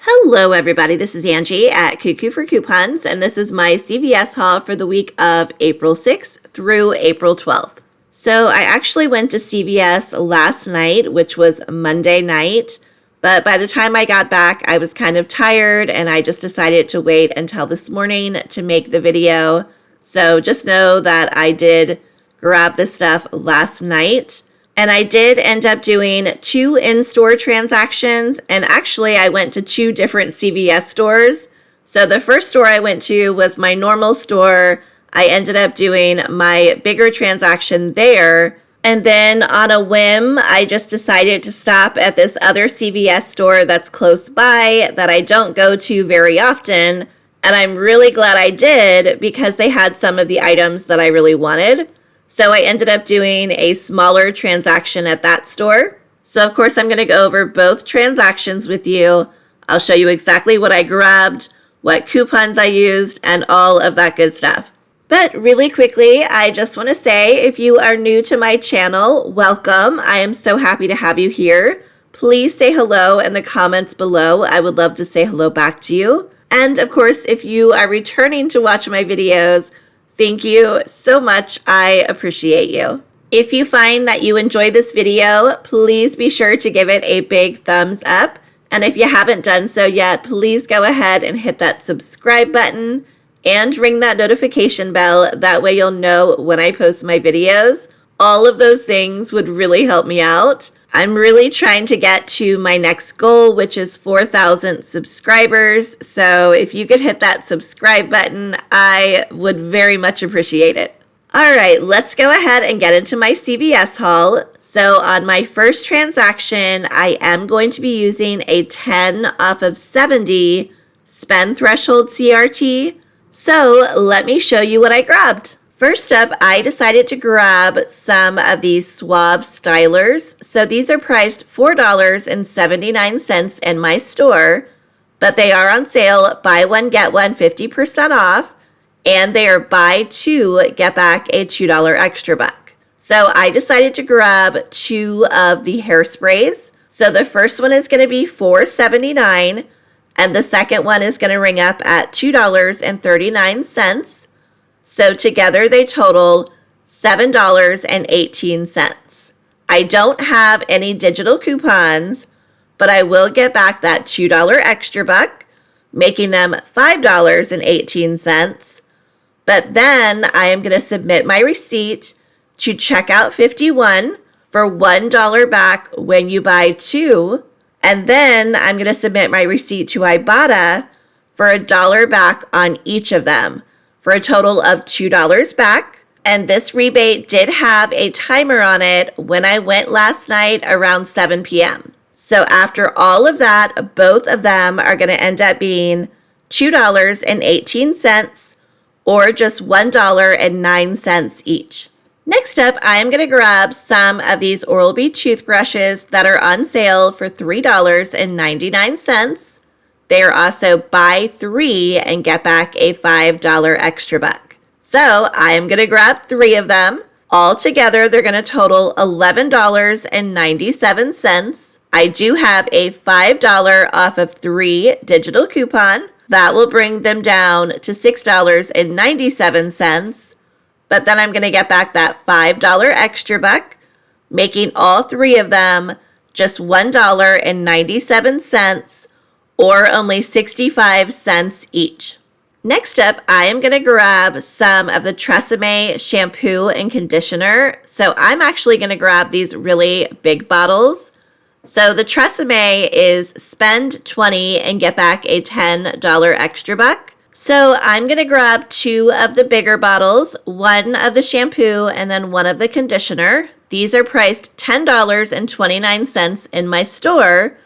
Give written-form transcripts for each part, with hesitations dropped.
Hello everybody, this is Angie at Cuckoo for Coupons, and this is my CVS haul for the week of April 6th through April 12th. So I actually went to CVS last night, which was Monday night, but by the time I got back, I was kind of tired and I just decided to wait until this morning to make the video. So just know that I did grab this stuff last night. And I did end up doing 2 in-store transactions, and actually I went to 2 different CVS stores. So the first store I went to was my normal store. I ended up doing my bigger transaction there, and then on a whim, I just decided to stop at this other CVS store that's close by that I don't go to very often, and I'm really glad I did because they had some of the items that I really wanted. So I ended up doing a smaller transaction at that store. So of course I'm going to go over both transactions with you. I'll show you exactly what I grabbed, what coupons I used, and all of that good stuff. But really quickly, I just want to say if you are new to my channel, welcome. I am so happy to have you here. Please say hello in the comments below. I would love to say hello back to you. And of course, if you are returning to watch my videos, thank you so much. I appreciate you. If you find that you enjoy this video, please be sure to give it a big thumbs up. And if you haven't done so yet, please go ahead and hit that subscribe button and ring that notification bell. That way you'll know when I post my videos. All of those things would really help me out. I'm really trying to get to my next goal, which is 4,000 subscribers. So if you could hit that subscribe button, I would very much appreciate it. All right, let's go ahead and get into my CVS haul. So on my first transaction, I am going to be using a 10 off of 70 spend threshold CRT. So let me show you what I grabbed. First up, I decided to grab some of these Suave stylers. So these are priced $4.79 in my store, but they are on sale, buy one, get one, 50% off, and they are buy 2, get back a $2 extra buck. So I decided to grab 2 of the hairsprays. So the first one is going to be $4.79, and the second one is going to ring up at $2.39. So together they total $7.18. I don't have any digital coupons, but I will get back that $2 extra buck, making them $5.18. But then I am going to submit my receipt to checkout 51 for $1 back when you buy 2. And then I'm going to submit my receipt to Ibotta for $1 back on each of them, for a total of $2 back. And this rebate did have a timer on it when I went last night around 7 p.m. So after all of that, both of them are going to end up being $2.18 or just $1.09 each. Next up, I am going to grab some of these Oral-B toothbrushes that are on sale for $3.99. They are also buy 3 and get back a $5 extra buck. So I am going to grab 3 of them. All together, they're going to total $11.97. I do have a $5 off of 3 digital coupon. That will bring them down to $6.97. But then I'm going to get back that $5 extra buck, making all 3 of them just $1.97 or only 65 cents each. Next up, I am going to grab some of the Tresemme shampoo and conditioner. So I'm actually going to grab these really big bottles. So the Tresemme is spend 20 and get back a $10 extra buck. So I'm going to grab 2 of the bigger bottles, 1 of the shampoo and then 1 of the conditioner. These are priced $10.29 in my store.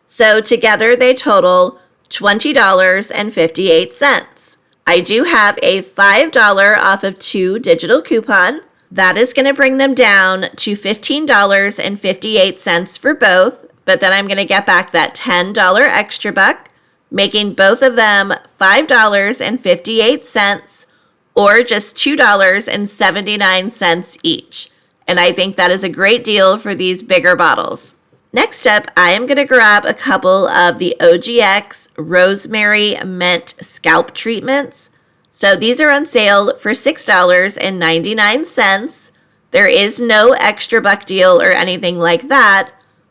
So together they total $20.58. I do have a $5 off of 2 digital coupon. That is going to bring them down to $15.58 for both, but then I'm going to get back that $10 extra buck, making both of them $5.58 or just $2.79 each. And I think that is a great deal for these bigger bottles. Next up, I am going to grab a couple of the OGX Rosemary Mint Scalp Treatments. So these are on sale for $6.99. There is no extra buck deal or anything like that,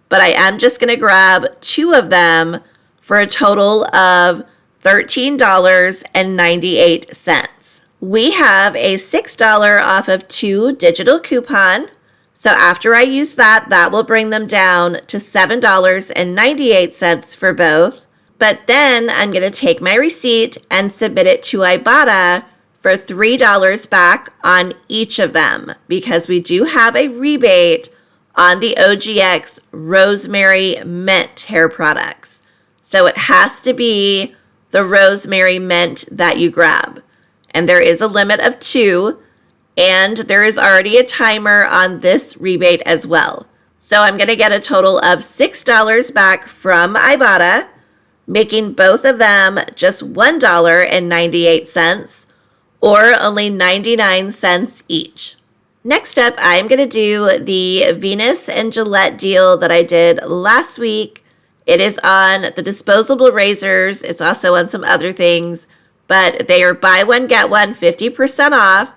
but I am just going to grab 2 of them for a total of $13.98. We have a $6 off of 2 digital coupon. So after I use that, that will bring them down to $7.98 for both. But then I'm going to take my receipt and submit it to Ibotta for $3 back on each of them because we do have a rebate on the OGX Rosemary Mint hair products. So it has to be the Rosemary Mint that you grab. And there is a limit of 2. And there is already a timer on this rebate as well. So I'm going to get a total of $6 back from Ibotta, making both of them just $1.98 or only 99 cents each. Next up, I'm going to do the Venus and Gillette deal that I did last week. It is on the disposable razors. It's also on some other things, but they are buy one, get one 50% off.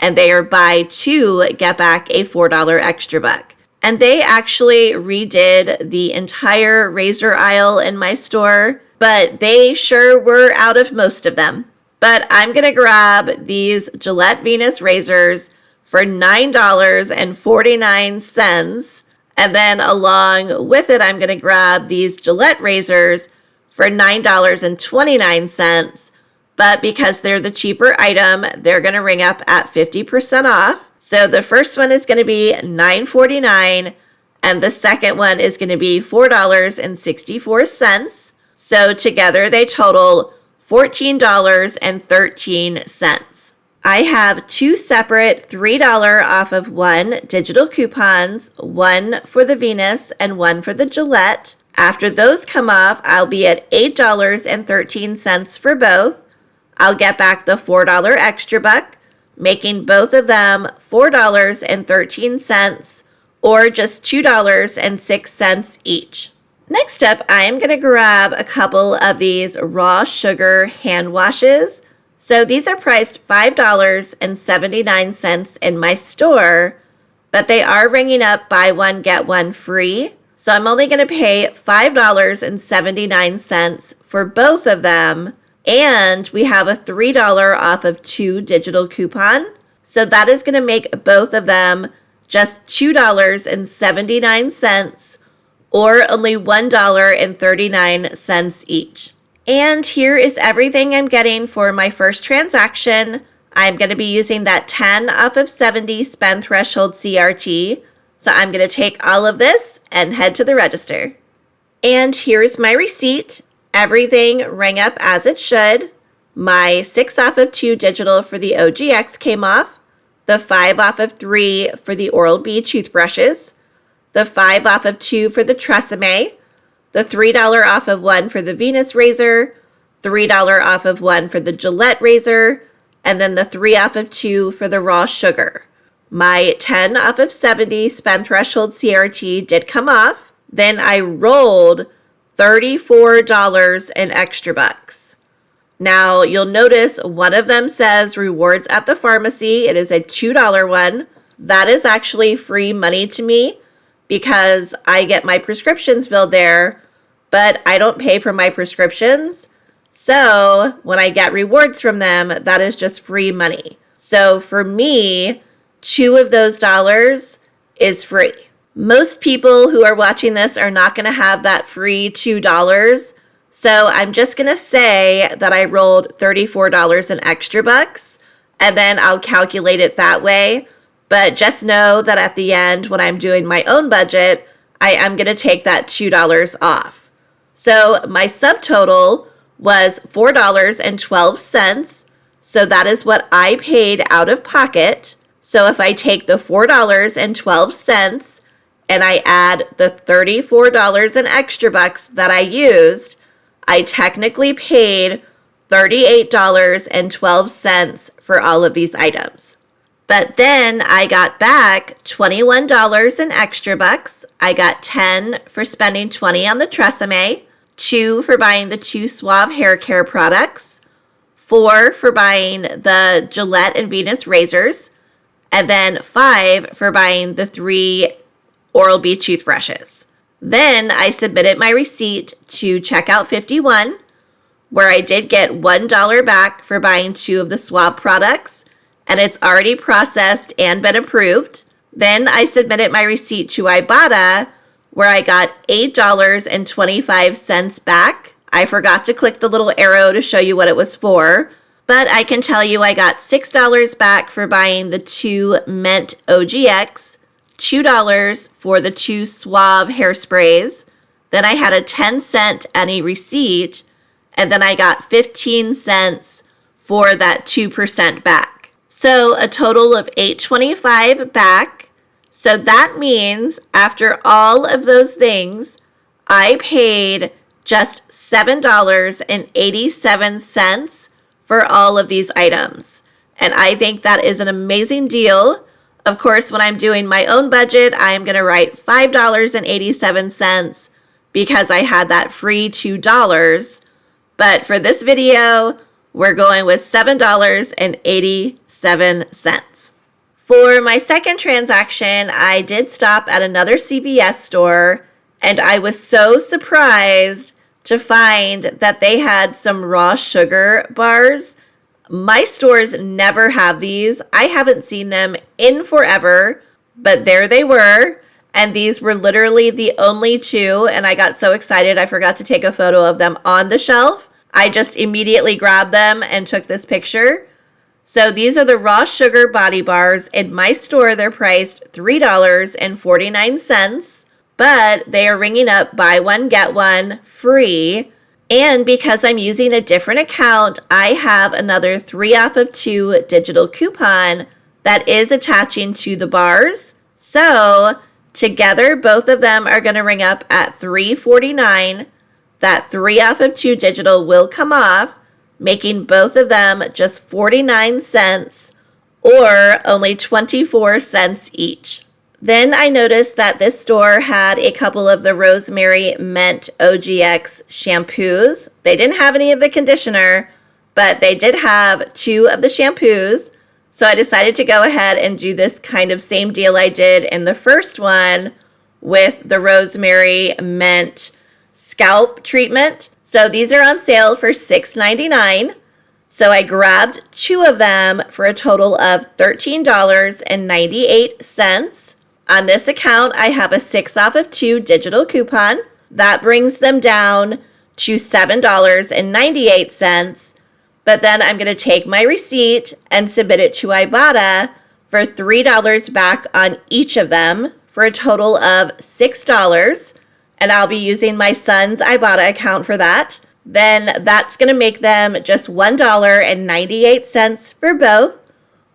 And they are buy 2, get back a $4 extra buck. And they actually redid the entire razor aisle in my store, but they sure were out of most of them. But I'm going to grab these Gillette Venus razors for $9.49. And then along with it, I'm going to grab these Gillette razors for $9.29. But because they're the cheaper item, they're going to ring up at 50% off. So the first one is going to be $9.49, and the second one is going to be $4.64. So together they total $14.13. I have 2 separate $3 off of 1 digital coupons, one for the Venus and one for the Gillette. After those come off, I'll be at $8.13 for both. I'll get back the $4 extra buck, making both of them $4.13 or just $2.06 each. Next up, I am going to grab a couple of these raw sugar hand washes. So these are priced $5.79 in my store, but they are ringing up buy one, get one free. So I'm only going to pay $5.79 for both of them. And we have a $3 off of 2 digital coupon. So that is going to make both of them just $2.79 or only $1.39 each. And here is everything I'm getting for my first transaction. I'm going to be using that 10 off of 70 spend threshold CRT. So I'm going to take all of this and head to the register. And here's my receipt. Everything rang up as it should. My 6 off of 2 digital for the OGX came off. The 5 off of 3 for the Oral-B toothbrushes. The 5 off of 2 for the Tresemme. The $3 off of 1 for the Venus razor. $3 off of 1 for the Gillette razor. And then the 3 off of 2 for the raw sugar. My 10 off of 70 spend threshold CRT did come off. Then I rolled $34 in extra bucks. Now, you'll notice one of them says rewards at the pharmacy. It is a $2 one. That is actually free money to me because I get my prescriptions filled there, but I don't pay for my prescriptions. So when I get rewards from them, that is just free money. So for me, 2 of those dollars is free. Most people who are watching this are not going to have that free $2. So I'm just going to say that I rolled $34 in extra bucks, and then I'll calculate it that way. But just know that at the end, when I'm doing my own budget, I am going to take that $2 off. So my subtotal was $4.12. So that is what I paid out of pocket. So if I take the $4.12 and I add the $34 in extra bucks that I used, I technically paid $38.12 for all of these items. But then I got back $21 in extra bucks. I got 10 for spending 20 on the Tresemme, 2 for buying the 2 Suave hair care products, 4 for buying the Gillette and Venus razors, and then 5 for buying the 3 Oral-B toothbrushes. Then I submitted my receipt to Checkout 51, where I did get $1 back for buying 2 of the Suave products, and it's already processed and been approved. Then I submitted my receipt to Ibotta, where I got $8.25 back. I forgot to click the little arrow to show you what it was for, but I can tell you I got $6 back for buying the 2 Mint OGX, $2 for the 2 Suave hairsprays. Then I had a 10-cent any receipt, and then I got 15 cents for that 2% back. So a total of $8.25 back. So that means after all of those things, I paid just $7.87 for all of these items. And I think that is an amazing deal. Of course, when I'm doing my own budget, I am going to write $5.87 because I had that free $2. But for this video, we're going with $7.87. For my second transaction, I did stop at another CVS store, and I was so surprised to find that they had some raw sugar bars. My stores never have these. I haven't seen them in forever, but there they were. And these were literally the only 2, and I got so excited I forgot to take a photo of them on the shelf. I just immediately grabbed them and took this picture. So these are the raw sugar body bars. In my store, they're priced $3.49, but they are ringing up buy one, get one free. And because I'm using a different account, I have another 3 off of 2 digital coupon that is attaching to the bars. So together, both of them are going to ring up at $3.49. That 3 off of 2 digital will come off, making both of them just 49 cents or only 24 cents each. Then I noticed that this store had a couple of the Rosemary Mint OGX shampoos. They didn't have any of the conditioner, but they did have 2 of the shampoos. So I decided to go ahead and do this kind of same deal I did in the first one with the Rosemary Mint scalp treatment. So these are on sale for $6.99. So I grabbed 2 of them for a total of $13.98. On this account, I have a 6 off of 2 digital coupon. That brings them down to $7.98. But then I'm going to take my receipt and submit it to Ibotta for $3 back on each of them for a total of $6. And I'll be using my son's Ibotta account for that. Then that's going to make them just $1.98 for both,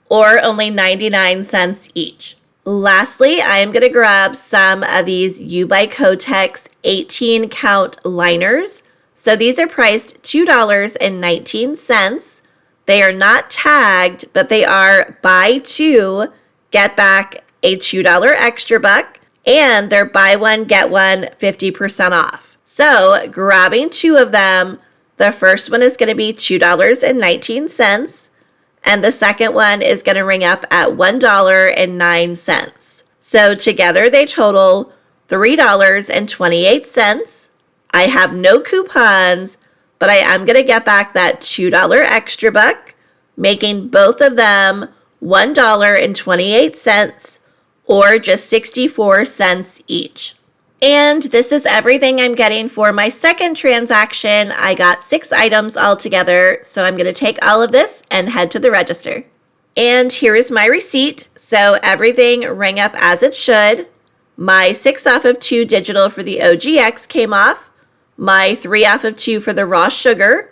or only 99 cents each. Lastly, I am going to grab some of these U by Kotex 18 count liners. So these are priced $2.19. They are not tagged, but they are buy 2, get back a $2 extra buck, and they're buy 1, get 1, 50% off. So grabbing 2 of them, the first one is going to be $2.19, and the second one is going to ring up at $1.09. So together they total $3.28. I have no coupons, but I am going to get back that $2 extra buck, making both of them $1.28, or just 64 cents each. And this is everything I'm getting for my second transaction. I got 6 items altogether, so I'm going to take all of this and head to the register. And here is my receipt. So everything rang up as it should. My 6 off of 2 digital for the OGX came off. My 3 off of 2 for the raw sugar.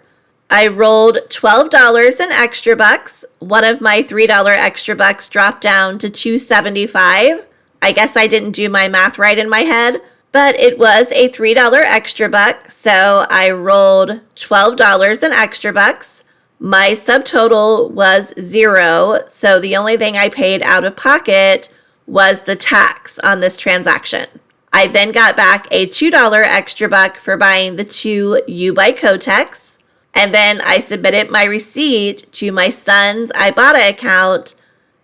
I rolled $12 in extra bucks. One of my $3 extra bucks dropped down to $2.75. I guess I didn't do my math right in my head, but it was a $3 extra buck. So I rolled $12 in extra bucks. My subtotal was 0, so the only thing I paid out of pocket was the tax on this transaction. I then got back a $2 extra buck for buying the 2 U by Kotex, and then I submitted my receipt to my son's Ibotta account,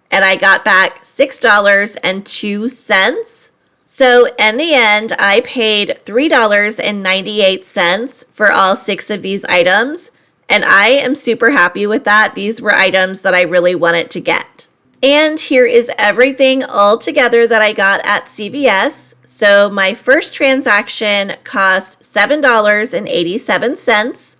and I got back $6.02. So in the end, I paid $3.98 for all 6 of these items, and I am super happy with that. These were items that I really wanted to get. And here is everything all together that I got at CVS. So my first transaction cost $7.87,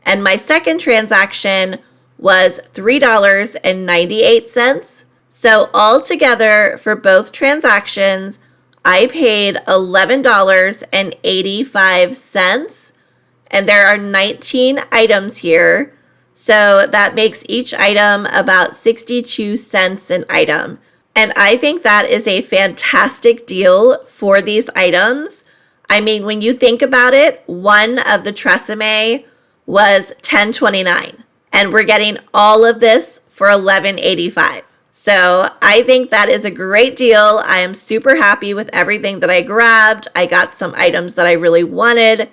and my second transaction was $3.98. So altogether for both transactions, I paid $11.85, and there are 19 items here. So that makes each item about 62 cents an item. And I think that is a fantastic deal for these items. I mean, when you think about it, one of the Tresemme was $10.29, and we're getting all of this for $11.85. So I think that is a great deal. I am super happy with everything that I grabbed. I got some items that I really wanted.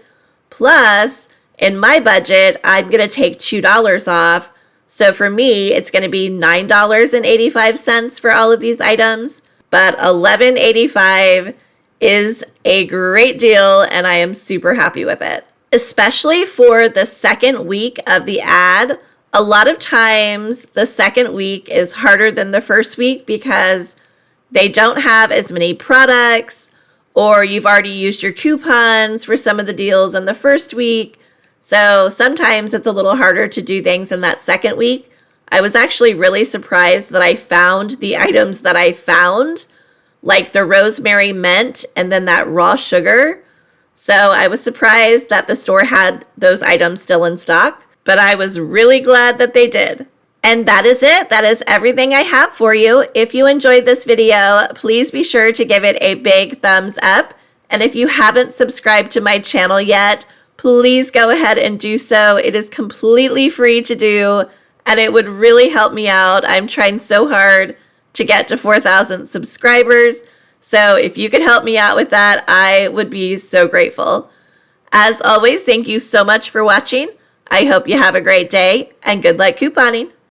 Plus, in my budget, I'm going to take $2 off. So for me, it's going to be $9.85 for all of these items. But $11.85 is a great deal, and I am super happy with it. Especially for the second week of the ad. A lot of times, the second week is harder than the first week because they don't have as many products, or you've already used your coupons for some of the deals in the first week. So sometimes it's a little harder to do things in that second week. I was actually really surprised that I found the items that I found, like the rosemary mint and then that raw sugar. So I was surprised that the store had those items still in stock, but I was really glad that they did. And that is it. That is everything I have for you. If you enjoyed this video, please be sure to give it a big thumbs up. And if you haven't subscribed to my channel yet, please go ahead and do so. It is completely free to do, and it would really help me out. I'm trying so hard to get to 4,000 subscribers. So if you could help me out with that, I would be so grateful. As always, thank you so much for watching. I hope you have a great day, and good luck couponing.